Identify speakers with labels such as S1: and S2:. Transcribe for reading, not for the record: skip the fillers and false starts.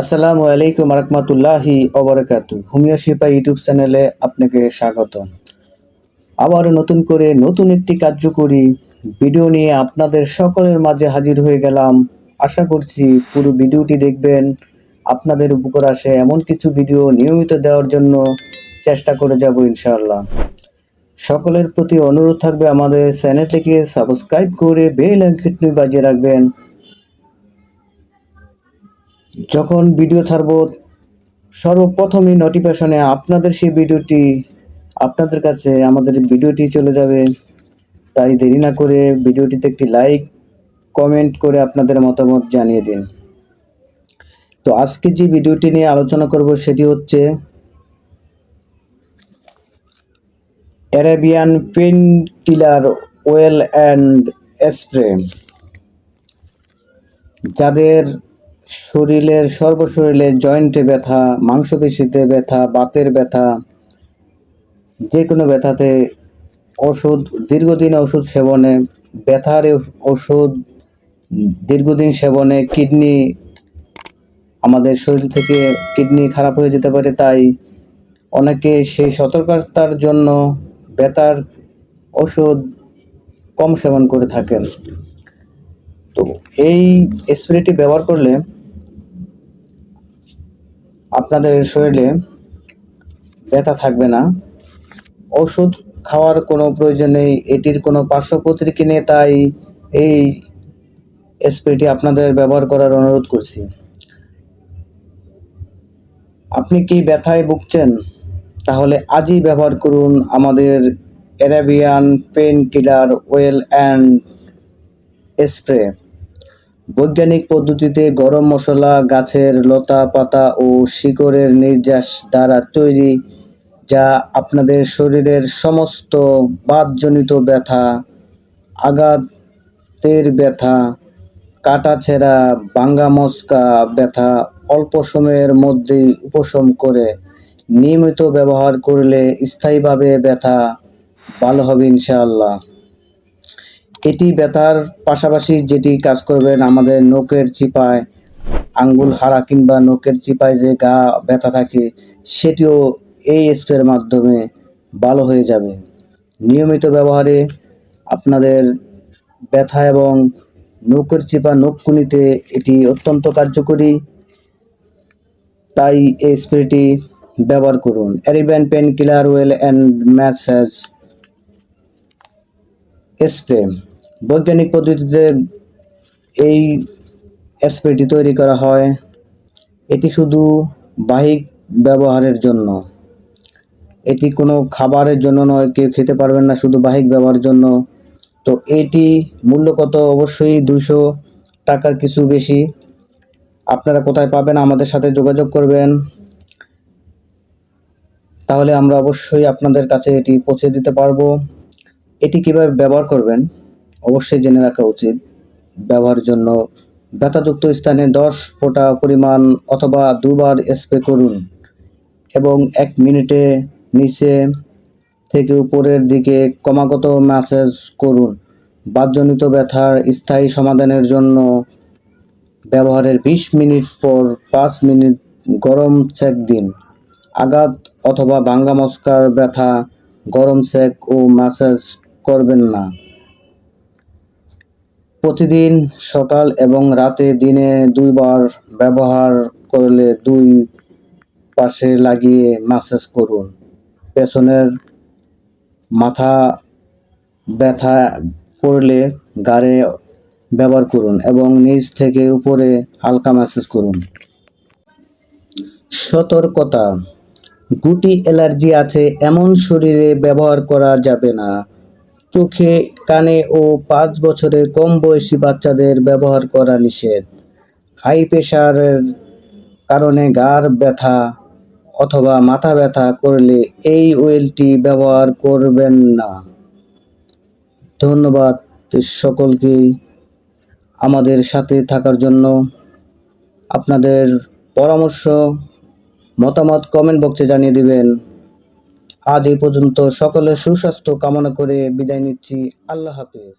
S1: আসসালামু আলাইকুম রহমতুল্লাহি ওবরাকাতু। হোমিও শিপা ইউটিউব চ্যানেলে আপনাকে স্বাগত। আবার নতুন করে নতুন একটি কার্যকরী ভিডিও নিয়ে আপনাদের সকলের মাঝে হাজির হয়ে গেলাম। আশা করছি পুরো ভিডিওটি দেখবেন, আপনাদের উপকার আসে এমন কিছু ভিডিও নিয়মিত দেওয়ার জন্য চেষ্টা করে যাব ইনশাআল্লাহ। সকলের প্রতি অনুরোধ থাকবে আমাদের চ্যানেলটিকে সাবস্ক্রাইব করে বেল আইকনটি বাজিয়ে রাখবেন। যখন ভিডিও ছাড়ব সর্বপ্রথমই নোটিফিকেশনে আপনাদের সেই ভিডিওটি আপনাদের কাছে আমাদের ভিডিওটি চলে যাবে। তাই দেরি না করে ভিডিওটিতে একটি লাইক কমেন্ট করে আপনাদের মতামত জানিয়ে দিন। তো আজকে যে ভিডিওটি নিয়ে আলোচনা করব সেটি হচ্ছে Arabian pain killer oil and spray. যাদের সর্বশরীরে জয়েন্টে ব্যথা, মাংসপেশিতে ব্যথা, বাতের ব্যথা, যে কোনো ব্যথাতে দীর্ঘদিন ওষুধ সেবনে, ব্যথার ওষুধ দীর্ঘদিন সেবনে আমাদের শরীর থেকে কিডনি খারাপ হয়ে যেতে পারে। তাই অনেকে সেই সতর্কতার জন্য ব্যথার ওষুধ কম সেবন করে থাকেন। তো এই স্প্রেটি ব্যবহার করলে আপনাদের শরীরে ব্যথা থাকবে না, ওষুধ খাওয়ার কোনো প্রয়োজন নেই, এটির কোনো পার্শ্ব প্রতিক্রিয়া নেই। তাই এই স্প্রেটি আপনাদের ব্যবহার করার অনুরোধ করছি। আপনি কি ব্যথায় ভুগছেন? তাহলে আজই ব্যবহার করুন আমাদের Arabian pain killer oil and spray. বৈজ্ঞানিক পদ্ধতিতে গরম মশলা, গাছের লতা পাতা ও শিকড়ের নির্যাস দ্বারা তৈরি, যা আপনাদের শরীরের সমস্ত বাতজনিত ব্যথা, আঘাতের ব্যথা, কাটাছেঁড়া, ভাঙ্গা মচকা ব্যথা অল্প সময়ের মধ্যেই উপশম করে। নিয়মিত ব্যবহার করলে স্থায়ীভাবে ব্যথা ভালো হবে ইনশাআল্লাহ। এটি ব্যথার পাশাপাশি যেটি কাজ করবেন, আমাদের নখের চিপায়, আঙ্গুল হাড়া কিংবা নখের চিপায় যে ব্যথা থাকে সেটিও এই স্প্রের মাধ্যমে ভালো হয়ে যাবে। নিয়মিত ব্যবহারে আপনাদের ব্যথা এবং নখের চিপা, নখকুনিতে এটি অত্যন্ত কার্যকরী। তাই এই স্প্রেটি ব্যবহার করুন। Arabian pain killer oil and massage spray. বৈজ্ঞানিক পদ্ধতিতে এই স্প্রেটি তৈরি করা হয়। এটি শুধু বাহিক ব্যবহারের জন্য, এটি কোনো খাবারের জন্য নয়, কেউ খেতে পারবেন না, শুধু বাহিক ব্যবহারের জন্য। তো এটি মূল্য কত? অবশ্যই 200 টাকার কিছু বেশি। আপনারা কোথায় পাবেন? আমাদের সাথে যোগাযোগ করবেন, তাহলে আমরা অবশ্যই আপনাদের কাছে এটি পৌঁছে দিতে পারবো। এটি কিভাবে ব্যবহার করবেন অবশ্যই জেনে রাখা উচিত। ব্যবহারের জন্য ব্যথাযুক্ত স্থানে 10 ফোঁটা পরিমাণ অথবা 2 বার স্প্রে করুন এবং 1 মিনিটে নিচে থেকে উপরের দিকে ক্রমাগত ম্যাসাজ করুন। বাতজনিত ব্যথার স্থায়ী সমাধানের জন্য ব্যবহারের 20 মিনিট পর 5 মিনিট গরম সেক দিন। আঘাত অথবা ভাঙ্গা মচকার ব্যথা গরম সেক ও ম্যাসাজ করবেন না। প্রতিদিন সকাল এবং রাতে দিনে 2 বার ব্যবহার করলে 2 পাশে লাগিয়ে ম্যাসাজ করুন। পেছনের মাথা ব্যথা করলে ঘাড়ে ব্যবহার করুন এবং নিচ থেকে উপরে হালকা ম্যাসাজ করুন। সতর্কতা: গুটি অ্যালার্জি আছে এমন শরীরে ব্যবহার করা যাবে না। চোখে, কানে ও 5 বছরের কম বয়সী বাচ্চাদের ব্যবহার করা নিষেধ। হাই প্রেশারের কারণে ঘাড় ব্যথা অথবা মাথা ব্যথা করলে এই অয়েলটি ব্যবহার করবেন না। ধন্যবাদ সকলকে আমাদের সাথে থাকার জন্য। আপনাদের পরামর্শ, মতামত কমেন্ট বক্সে জানিয়ে দিবেন। আজ এই পর্যন্ত। সকলের সুস্বাস্থ্য কামনা করে বিদায় নিচ্ছি। আল্লাহ হাফেজ।